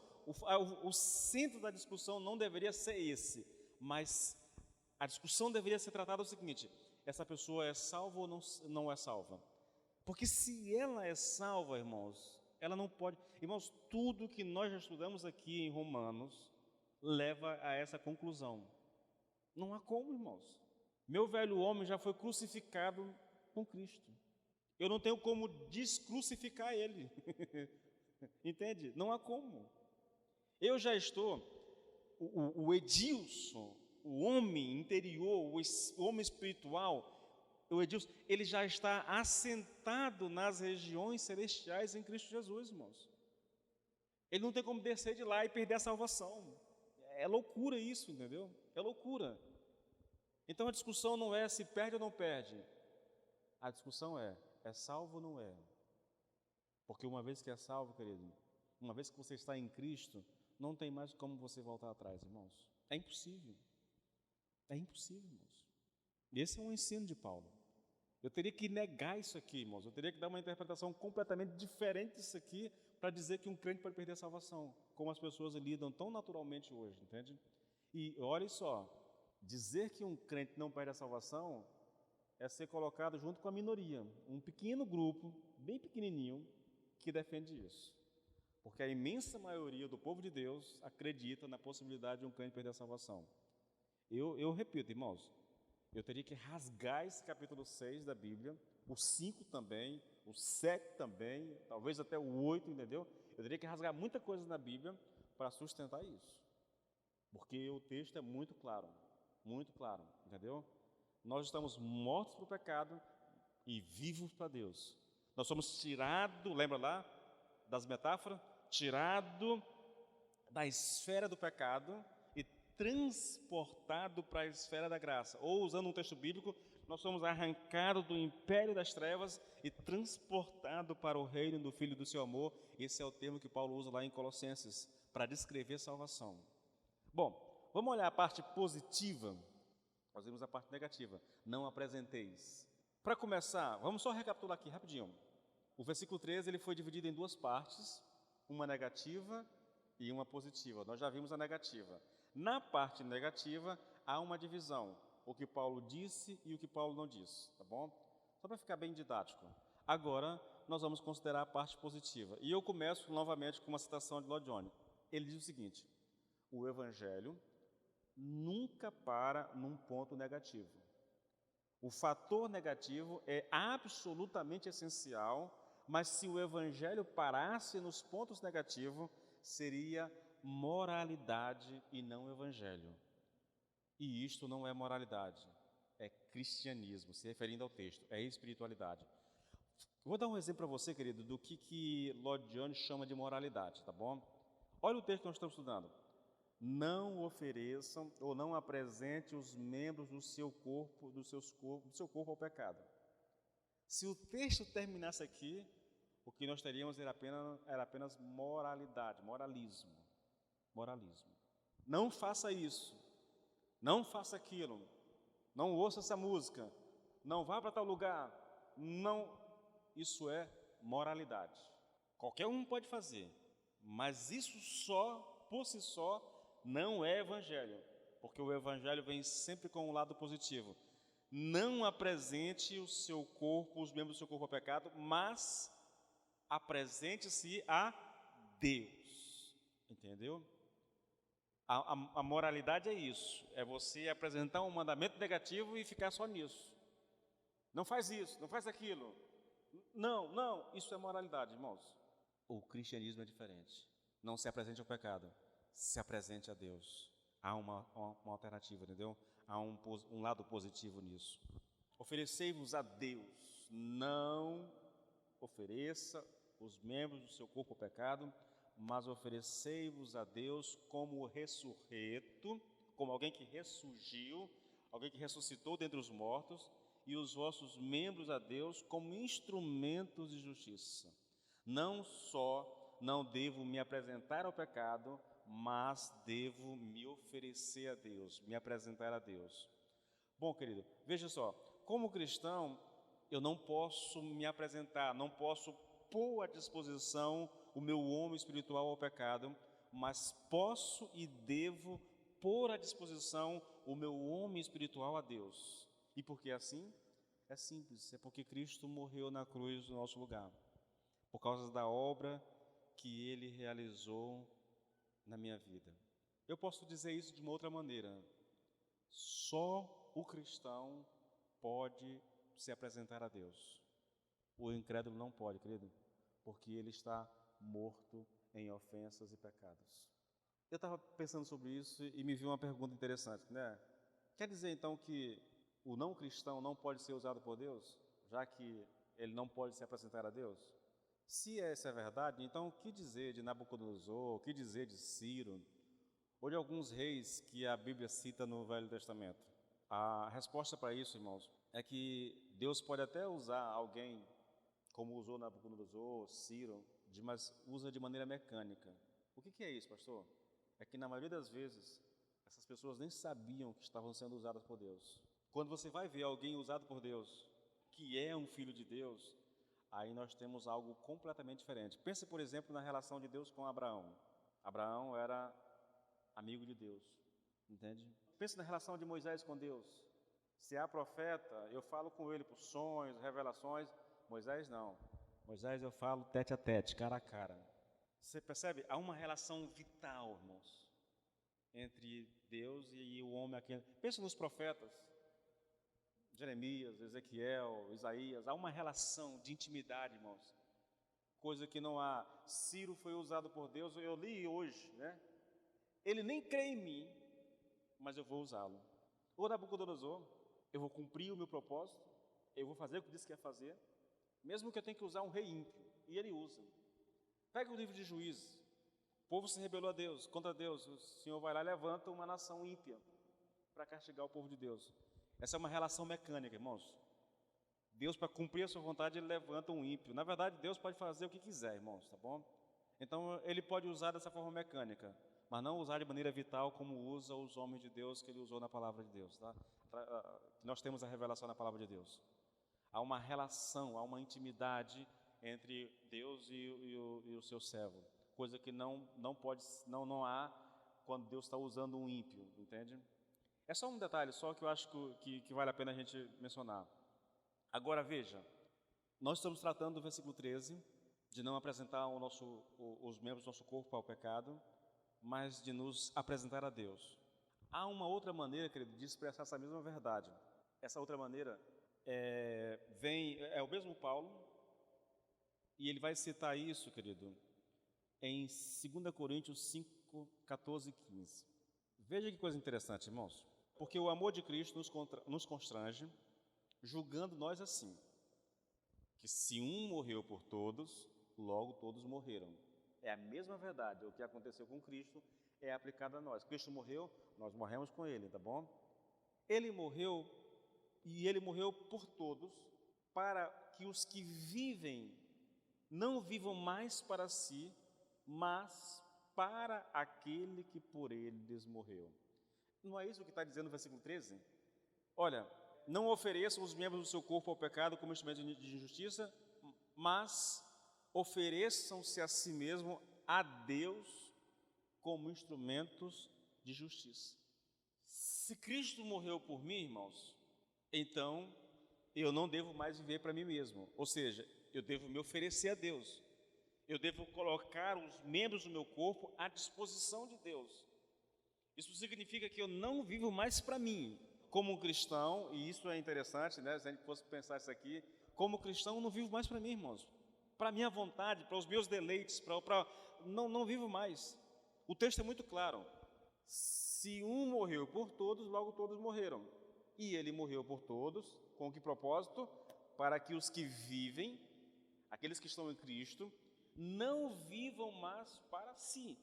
O centro da discussão não deveria ser esse, mas a discussão deveria ser tratada o seguinte, essa pessoa é salva ou não é salva? Porque se ela é salva, irmãos, ela não pode... Irmãos, tudo que nós já estudamos aqui em Romanos leva a essa conclusão. Não há como, irmãos. Meu velho homem já foi crucificado com Cristo. Eu não tenho como descrucificar ele. Entende? Não há como. Eu já estou, o Edilson, o homem interior, o homem espiritual, o Edilson, ele já está assentado nas regiões celestiais em Cristo Jesus, irmãos. Ele não tem como descer de lá e perder a salvação. É loucura isso, entendeu? É loucura. Então a discussão não é se perde ou não perde. A discussão é salvo ou não é? Porque uma vez que é salvo, querido, uma vez que você está em Cristo, não tem mais como você voltar atrás, irmãos. É impossível. É impossível, irmãos. E esse é um ensino de Paulo. Eu teria que negar isso aqui, irmãos. Eu teria que dar uma interpretação completamente diferente disso aqui para dizer que um crente pode perder a salvação, como as pessoas lidam tão naturalmente hoje, entende? E olha só, dizer que um crente não perde a salvação é ser colocado junto com a minoria, um pequeno grupo, bem pequenininho, que defende isso. Porque a imensa maioria do povo de Deus acredita na possibilidade de um crente perder a salvação. Eu repito, irmãos, eu teria que rasgar esse capítulo 6 da Bíblia, o 5 também, o 7 também, talvez até o 8, entendeu? Eu teria que rasgar muita coisa na Bíblia para sustentar isso. Porque o texto é muito claro, entendeu? Nós estamos mortos para o pecado e vivos para Deus. Nós somos tirados, lembra lá das metáforas? Tirado da esfera do pecado e transportado para a esfera da graça. Ou, usando um texto bíblico, nós somos arrancados do império das trevas e transportados para o reino do Filho do seu amor. Esse é o termo que Paulo usa lá em Colossenses, para descrever salvação. Bom, vamos olhar a parte positiva. Nós vimos a parte negativa. Não apresenteis. Para começar, vamos só recapitular aqui rapidinho. O versículo 13 ele foi dividido em duas partes, uma negativa e uma positiva. Nós já vimos a negativa. Na parte negativa, há uma divisão, o que Paulo disse e o que Paulo não disse, tá bom? Só para ficar bem didático. Agora, nós vamos considerar a parte positiva. E eu começo novamente com uma citação de Lloyd Jones. Ele diz o seguinte: o Evangelho nunca para num ponto negativo. O fator negativo é absolutamente essencial, mas se o Evangelho parasse nos pontos negativos, seria moralidade e não Evangelho. E isto não é moralidade, é cristianismo, se referindo ao texto, é espiritualidade. Vou dar um exemplo para você, querido, do que Lloyd Jones chama de moralidade, tá bom? Olha o texto que nós estamos estudando. Não ofereçam ou não apresente os membros do seu corpo ao pecado. Se o texto terminasse aqui, o que nós teríamos era apenas moralidade, moralismo. Não faça isso, não faça aquilo, não ouça essa música, não vá para tal lugar, não. Isso é moralidade. Qualquer um pode fazer, mas isso só, por si só, não é evangelho, porque o evangelho vem sempre com um lado positivo. Não apresente os membros do seu corpo ao pecado, mas apresente-se a Deus. Entendeu? A moralidade é isso, é você apresentar um mandamento negativo e ficar só nisso. Não faz isso, não faz aquilo. Não, isso é moralidade, irmãos. O cristianismo é diferente. Não se apresente ao pecado, se apresente a Deus. Há uma alternativa, entendeu? Há um lado positivo nisso. Oferecei-vos a Deus. Não ofereça os membros do seu corpo ao pecado, mas oferecei-vos a Deus como ressurreto, como alguém que ressurgiu, alguém que ressuscitou dentre os mortos, e os vossos membros a Deus como instrumentos de justiça. Não só não devo me apresentar ao pecado, mas devo me oferecer a Deus, me apresentar a Deus. Bom, querido, veja só, como cristão, eu não posso me apresentar, não posso pôr à disposição o meu homem espiritual ao pecado, mas posso e devo pôr à disposição o meu homem espiritual a Deus. E por que assim? É simples, é porque Cristo morreu na cruz no nosso lugar, por causa da obra que Ele realizou na minha vida. Eu posso dizer isso de uma outra maneira: só o cristão pode se apresentar a Deus. O incrédulo não pode, querido, porque ele está morto em ofensas e pecados. Eu estava pensando sobre isso e me veio uma pergunta interessante, né? Quer dizer então que o não cristão não pode ser usado por Deus, já que ele não pode se apresentar a Deus? Se essa é verdade, então o que dizer de Nabucodonosor, o que dizer de Ciro, ou de alguns reis que a Bíblia cita no Velho Testamento? A resposta para isso, irmãos, é que Deus pode até usar alguém, como usou Nabucodonosor, Ciro, mas usa de maneira mecânica. O que é isso, pastor? É que na maioria das vezes, essas pessoas nem sabiam que estavam sendo usadas por Deus. Quando você vai ver alguém usado por Deus, que é um filho de Deus, aí nós temos algo completamente diferente. Pense, por exemplo, na relação de Deus com Abraão. Abraão era amigo de Deus, entende? Pense na relação de Moisés com Deus. Se há profeta, eu falo com ele por sonhos, revelações. Moisés não. Moisés eu falo tete a tete, cara a cara. Você percebe? Há uma relação vital, irmãos, entre Deus e o homem aqui. Pense nos profetas. Jeremias, Ezequiel, Isaías, há uma relação de intimidade, irmãos, coisa que não há. Ciro foi usado por Deus, eu li hoje, né? Ele nem crê em mim, mas eu vou usá-lo. O Nabucodonosor, eu vou cumprir o meu propósito, eu vou fazer o que disse que ia fazer, mesmo que eu tenha que usar um rei ímpio, e ele usa. Pega o livro de Juízes, o povo se rebelou a Deus, contra Deus, o Senhor vai lá e levanta uma nação ímpia para castigar o povo de Deus. Essa é uma relação mecânica, irmãos. Deus, para cumprir a sua vontade, ele levanta um ímpio. Na verdade, Deus pode fazer o que quiser, irmãos, tá bom? Então, ele pode usar dessa forma mecânica, mas não usar de maneira vital como usa os homens de Deus que ele usou na palavra de Deus, tá? Nós temos a revelação na palavra de Deus. Há uma relação, há uma intimidade entre Deus e o seu servo, coisa que não há quando Deus está usando um ímpio, entende? É só um detalhe, só que eu acho que vale a pena a gente mencionar. Agora veja, nós estamos tratando do versículo 13, de não apresentar os membros do nosso corpo ao pecado, mas de nos apresentar a Deus. Há uma outra maneira, querido, de expressar essa mesma verdade. Essa outra maneira é o mesmo Paulo, e ele vai citar isso, querido, em 2 Coríntios 5, 14 e 15. Veja que coisa interessante, irmãos. Porque o amor de Cristo nos constrange, julgando nós assim, que se um morreu por todos, logo todos morreram. É a mesma verdade, o que aconteceu com Cristo é aplicado a nós. Cristo morreu, nós morremos com Ele, tá bom? Ele morreu, e Ele morreu por todos, para que os que vivem não vivam mais para si, mas para aquele que por eles morreu. Não é isso que está dizendo no versículo 13? Olha, não ofereçam os membros do seu corpo ao pecado como instrumento de injustiça, mas ofereçam-se a si mesmo a Deus como instrumentos de justiça. Se Cristo morreu por mim, irmãos, então eu não devo mais viver para mim mesmo. Ou seja, eu devo me oferecer a Deus. Eu devo colocar os membros do meu corpo à disposição de Deus. Isso significa que eu não vivo mais para mim. Como um cristão, e isso é interessante, né? Se a gente fosse pensar isso aqui, como cristão eu não vivo mais para mim, irmãos. Para a minha vontade, para os meus deleites, não vivo mais. O texto é muito claro. Se um morreu por todos, logo todos morreram. E ele morreu por todos, com que propósito? Para que os que vivem, aqueles que estão em Cristo, não vivam mais para si,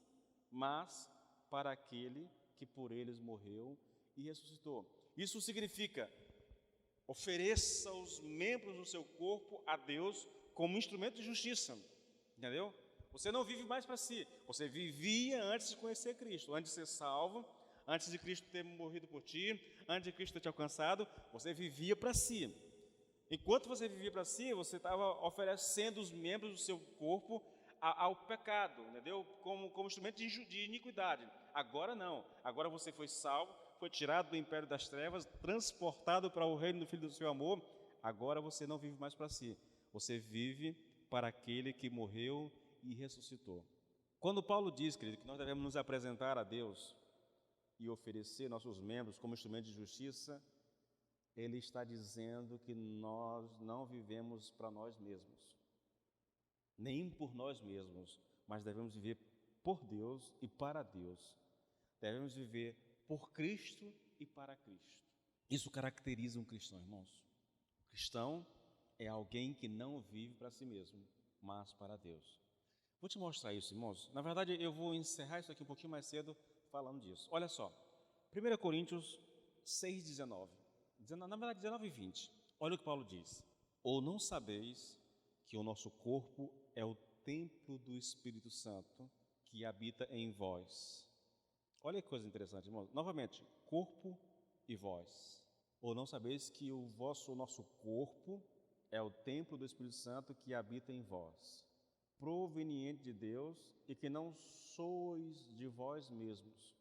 mas para aquele que por eles morreu e ressuscitou. Isso significa, ofereça os membros do seu corpo a Deus como instrumento de justiça, entendeu? Você não vive mais para si, você vivia antes de conhecer Cristo, antes de ser salvo, antes de Cristo ter morrido por ti, antes de Cristo ter te alcançado, você vivia para si. Enquanto você vivia para si, você estava oferecendo os membros do seu corpo ao pecado, entendeu? Como instrumento de iniquidade. Agora não, agora você foi salvo, foi tirado do império das trevas, transportado para o reino do Filho do seu amor. Agora você não vive mais para si, você vive para aquele que morreu e ressuscitou. Quando Paulo diz, querido, que nós devemos nos apresentar a Deus e oferecer nossos membros como instrumento de justiça, ele está dizendo que nós não vivemos para nós mesmos, nem por nós mesmos, mas devemos viver por Deus e para Deus. Devemos viver por Cristo e para Cristo. Isso caracteriza um cristão, irmãos. O cristão é alguém que não vive para si mesmo, mas para Deus. Vou te mostrar isso, irmãos. Na verdade, eu vou encerrar isso aqui um pouquinho mais cedo falando disso. Olha só, 1 Coríntios 6,19. Na verdade, 19 e 20. Olha o que Paulo diz. Ou não sabeis que o nosso corpo é o templo do Espírito Santo que habita em vós. Olha que coisa interessante, irmãos. Novamente, corpo e vós. Ou não sabeis que o nosso corpo é o templo do Espírito Santo que habita em vós, proveniente de Deus, e que não sois de vós mesmos,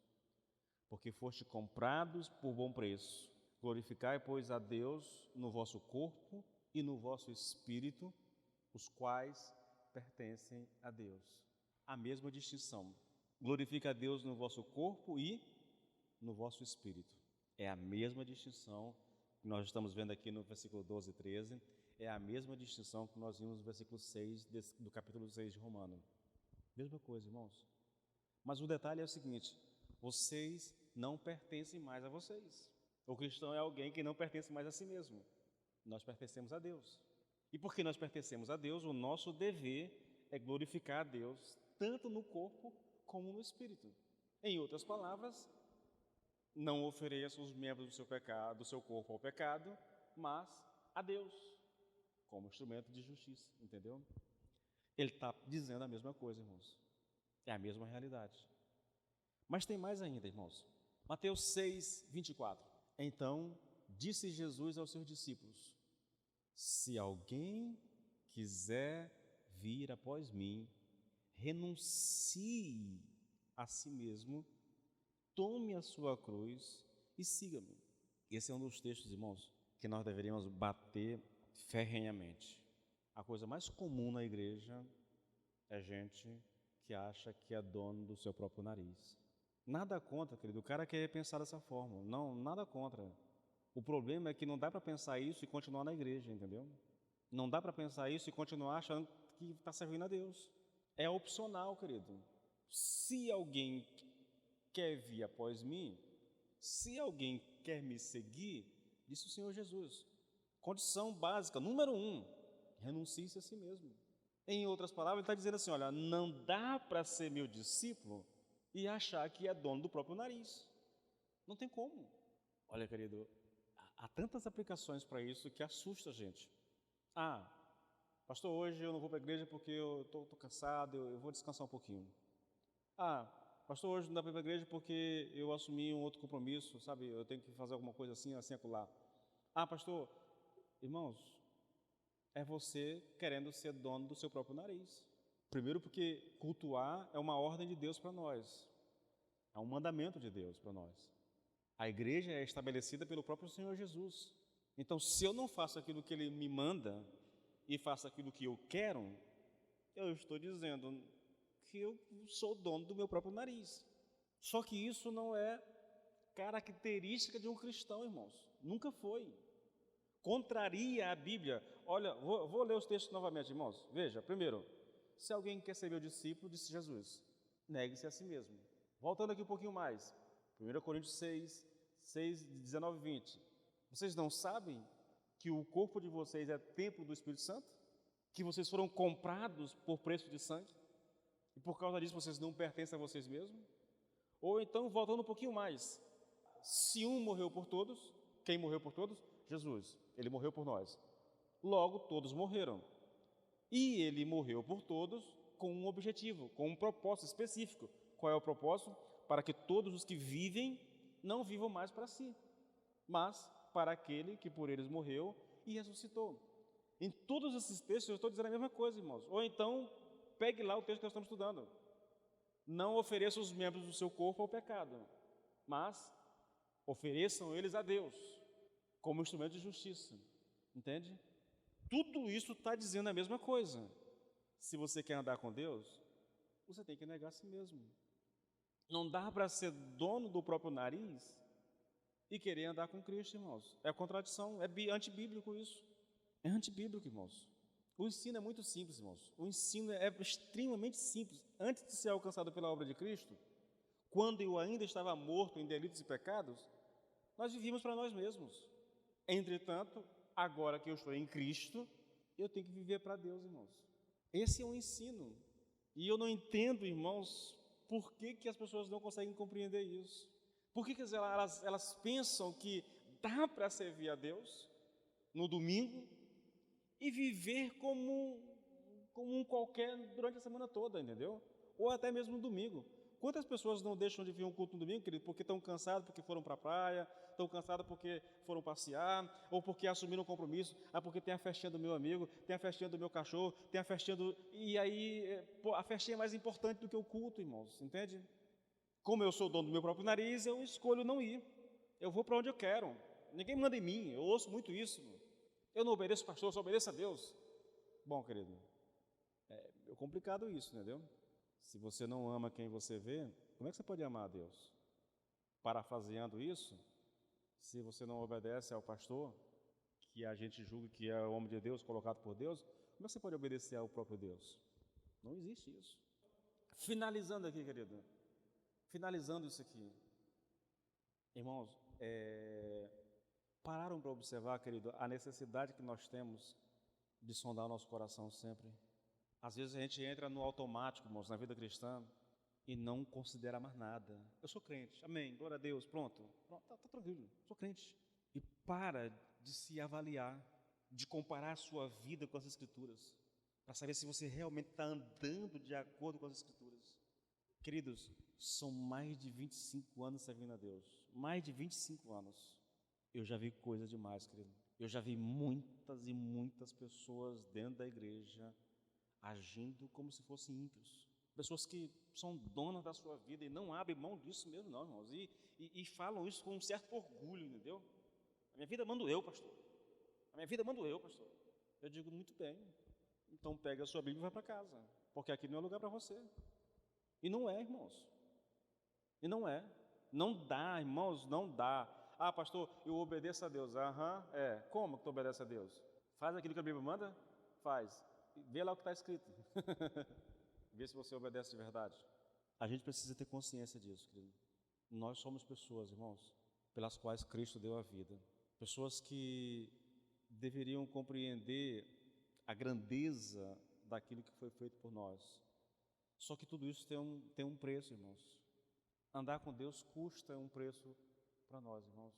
porque foste comprados por bom preço. Glorificai, pois, a Deus no vosso corpo e no vosso espírito, os quais pertencem a Deus. A mesma distinção. Glorifica a Deus no vosso corpo e no vosso espírito. É a mesma distinção que nós estamos vendo aqui no versículo 12 e 13. É a mesma distinção que nós vimos no versículo 6 do capítulo 6 de Romano. Mesma coisa, irmãos. Mas o detalhe é o seguinte: vocês não pertencem mais a vocês. O cristão é alguém que não pertence mais a si mesmo. Nós pertencemos a Deus. E porque nós pertencemos a Deus, o nosso dever é glorificar a Deus, tanto no corpo como no espírito. Em outras palavras, não ofereça os membros do seu corpo ao pecado, mas a Deus, como instrumento de justiça, entendeu? Ele está dizendo a mesma coisa, irmãos. É a mesma realidade. Mas tem mais ainda, irmãos. Mateus 6, 24. Então, disse Jesus aos seus discípulos: se alguém quiser vir após mim, renuncie a si mesmo, tome a sua cruz e siga-me. Esse é um dos textos, irmãos, que nós deveríamos bater ferrenhamente. A coisa mais comum na igreja é gente que acha que é dono do seu próprio nariz. Nada contra, querido, o cara quer pensar dessa forma. Não, nada contra. O problema é que não dá para pensar isso e continuar na igreja, entendeu? Não dá para pensar isso e continuar achando que está servindo a Deus. É opcional, querido. Se alguém quer vir após mim, se alguém quer me seguir, disse o Senhor Jesus, condição básica, número 1, renuncie-se a si mesmo. Em outras palavras, ele está dizendo assim, olha, não dá para ser meu discípulo e achar que é dono do próprio nariz. Não tem como. Olha, querido, há tantas aplicações para isso que assusta a gente. Ah, pastor, hoje eu não vou para a igreja porque eu estou cansado, eu vou descansar um pouquinho. Ah, pastor, hoje não dá para ir para a igreja porque eu assumi um outro compromisso, sabe? Eu tenho que fazer alguma coisa assim, acolá. Ah, pastor, irmãos, é você querendo ser dono do seu próprio nariz. Primeiro porque cultuar é uma ordem de Deus para nós. É um mandamento de Deus para nós. A igreja é estabelecida pelo próprio Senhor Jesus. Então, se eu não faço aquilo que Ele me manda e faço aquilo que eu quero, eu estou dizendo que eu sou dono do meu próprio nariz. Só que isso não é característica de um cristão, irmãos. Nunca foi. Contraria a Bíblia. Olha, vou ler os textos novamente, irmãos. Veja, primeiro, se alguém quer ser meu discípulo, disse Jesus, negue-se a si mesmo. Voltando aqui um pouquinho mais, 1 Coríntios 6, 19 e 20. Vocês não sabem que o corpo de vocês é templo do Espírito Santo? Que vocês foram comprados por preço de sangue? E por causa disso vocês não pertencem a vocês mesmos? Ou então, voltando um pouquinho mais, se um morreu por todos, quem morreu por todos? Jesus. Ele morreu por nós. Logo, todos morreram. E ele morreu por todos com um objetivo, com um propósito específico. Qual é o propósito? Para que todos os que vivem não vivam mais para si, mas para aquele que por eles morreu e ressuscitou. Em todos esses textos eu estou dizendo a mesma coisa, irmãos. Ou então, pegue lá o texto que nós estamos estudando. Não ofereça os membros do seu corpo ao pecado, mas ofereçam eles a Deus, como instrumento de justiça. Entende? Tudo isso está dizendo a mesma coisa. Se você quer andar com Deus, você tem que negar a si mesmo. Não dá para ser dono do próprio nariz e querer andar com Cristo, irmãos. É contradição, é antibíblico isso. É antibíblico, irmãos. O ensino é muito simples, irmãos. O ensino é extremamente simples. Antes de ser alcançado pela obra de Cristo, quando eu ainda estava morto em delitos e pecados, Nós vivíamos para nós mesmos. Entretanto, agora que eu estou em Cristo, eu tenho que viver para Deus, irmãos. Esse é um ensino. E eu não entendo, irmãos, por que as pessoas não conseguem compreender isso. Por que elas pensam que dá para servir a Deus no domingo e viver como um qualquer durante a semana toda, entendeu? Ou até mesmo no domingo. Quantas pessoas não deixam de vir um culto no domingo, querido, porque estão cansados porque foram para a praia, estão cansados porque foram passear, ou porque assumiram um compromisso, porque tem a festinha do meu amigo, tem a festinha do meu cachorro, tem a festinha do... E aí, a festinha é mais importante do que o culto, irmãos, entende? Como eu sou dono do meu próprio nariz, eu escolho não ir. Eu vou para onde eu quero. Ninguém manda em mim, eu ouço muito isso. Eu não obedeço o pastor, eu só obedeço a Deus. Bom, querido, é complicado isso, entendeu? Se você não ama quem você vê, como é que você pode amar a Deus? Parafraseando isso, se você não obedece ao pastor, que a gente julga que é o homem de Deus, colocado por Deus, como é que você pode obedecer ao próprio Deus? Não existe isso. Finalizando aqui, querido, finalizando isso aqui, irmãos, pararam para observar, querido, a necessidade que nós temos de sondar o nosso coração sempre. Às vezes a gente entra no automático, irmãos, na vida cristã, e não considera mais nada. Eu sou crente, amém, glória a Deus, pronto, tá tranquilo, sou crente. E para de se avaliar, de comparar a sua vida com as Escrituras, para saber se você realmente está andando de acordo com as Escrituras. Queridos, são mais de 25 anos servindo a Deus, mais de 25 anos. Eu já vi coisa demais, querido. Eu já vi muitas e muitas pessoas dentro da igreja agindo como se fossem ímpios. Pessoas que são donas da sua vida e não abrem mão disso mesmo, não, irmãos. E falam isso com um certo orgulho, entendeu? A minha vida mando eu, pastor. A minha vida mando eu, pastor. Eu digo, muito bem. Então pega a sua Bíblia e vai para casa, porque aqui não é lugar para você. E não é, irmãos. E não é. Não dá, irmãos, não dá. Ah, pastor, eu obedeço a Deus. Como que tu obedece a Deus? Faz aquilo que a Bíblia manda? Faz. Vê lá o que está escrito. Vê se você obedece de verdade. A gente precisa ter consciência disso, querido. Nós somos pessoas, irmãos, pelas quais Cristo deu a vida. Pessoas que deveriam compreender a grandeza daquilo que foi feito por nós. Só que tudo isso tem um preço, irmãos. Andar com Deus custa um preço para nós, irmãos.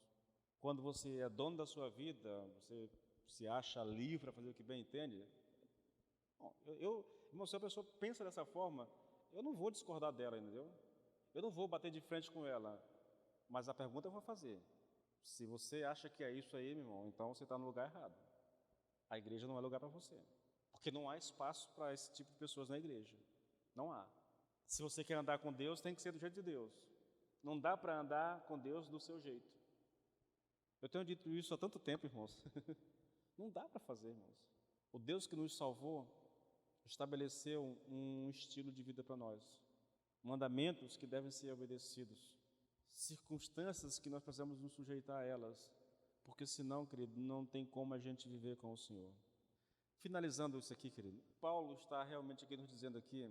Quando você é dono da sua vida, você se acha livre para fazer o que bem entende. Bom, irmão, se a pessoa pensa dessa forma, eu não vou discordar dela, entendeu? Eu não vou bater de frente com ela, mas a pergunta eu vou fazer. Se você acha que é isso aí, meu irmão, então você está no lugar errado. A igreja não é lugar para você, porque não há espaço para esse tipo de pessoas na igreja. Não há. Se você quer andar com Deus, tem que ser do jeito de Deus. Não dá para andar com Deus do seu jeito. Eu tenho dito isso há tanto tempo, irmãos. Não dá para fazer, irmãos. O Deus que nos salvou estabeleceu um estilo de vida para nós. Mandamentos que devem ser obedecidos. Circunstâncias que nós precisamos nos sujeitar a elas. Porque senão, querido, não tem como a gente viver com o Senhor. Finalizando isso aqui, querido, Paulo está realmente aqui nos dizendo aqui,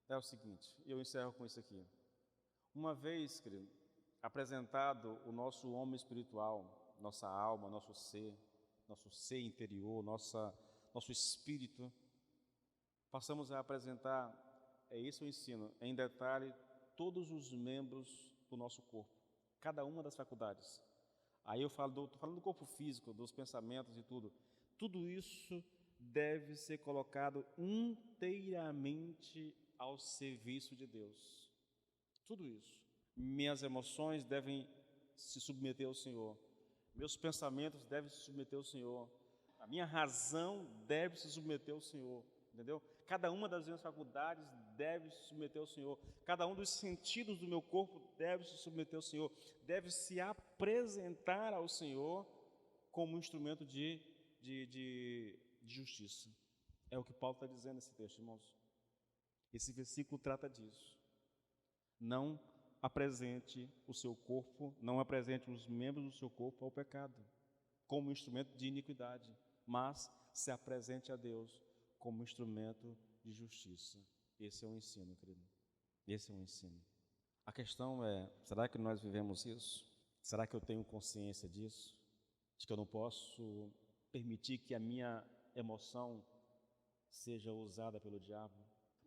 é o seguinte, e eu encerro com isso aqui. Uma vez, querido, apresentado o nosso homem espiritual, nossa alma, nosso ser interior, nosso espírito, passamos a apresentar, esse o ensino, em detalhe, todos os membros do nosso corpo, cada uma das faculdades. Aí eu estou falando do corpo físico, dos pensamentos e tudo. Tudo isso deve ser colocado inteiramente ao serviço de Deus. Tudo isso. Minhas emoções devem se submeter ao Senhor. Meus pensamentos devem se submeter ao Senhor. A minha razão deve se submeter ao Senhor. Entendeu? Cada uma das minhas faculdades deve se submeter ao Senhor. Cada um dos sentidos do meu corpo deve se submeter ao Senhor. Deve se apresentar ao Senhor como um instrumento de justiça. É o que Paulo está dizendo nesse texto, irmãos. Esse versículo trata disso. Não apresente o seu corpo, não apresente os membros do seu corpo ao pecado, como instrumento de iniquidade, mas se apresente a Deus como instrumento de justiça. Esse é o ensino, querido. Esse é o ensino. A questão é, será que nós vivemos isso? Será que eu tenho consciência disso? De que eu não posso permitir que a minha emoção seja usada pelo diabo?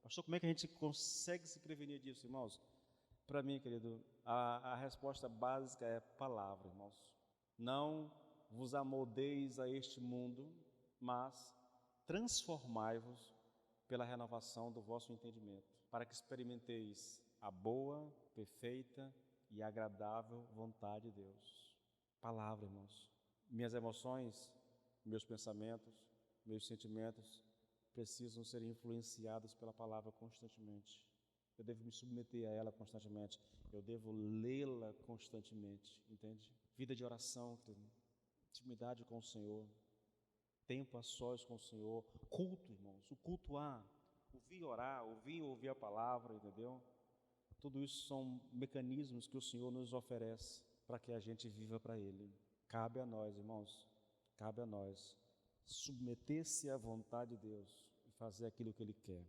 Pastor, como é que a gente consegue se prevenir disso, irmãos? Para mim, querido, a resposta básica é palavra, irmãos. Não vos amoldeis a este mundo, mas transformai-vos pela renovação do vosso entendimento, para que experimenteis a boa, perfeita e agradável vontade de Deus. Palavra, irmãos. Minhas emoções, meus pensamentos, meus sentimentos precisam ser influenciados pela palavra constantemente. Eu devo me submeter a ela constantemente. Eu devo lê-la constantemente, entende? Vida de oração, intimidade com o Senhor, tempo a sós com o Senhor, culto, irmãos, o culto ouvir orar, ouvir a palavra, entendeu? Tudo isso são mecanismos que o Senhor nos oferece para que a gente viva para Ele. Cabe a nós, irmãos, cabe a nós submeter-se à vontade de Deus e fazer aquilo que Ele quer.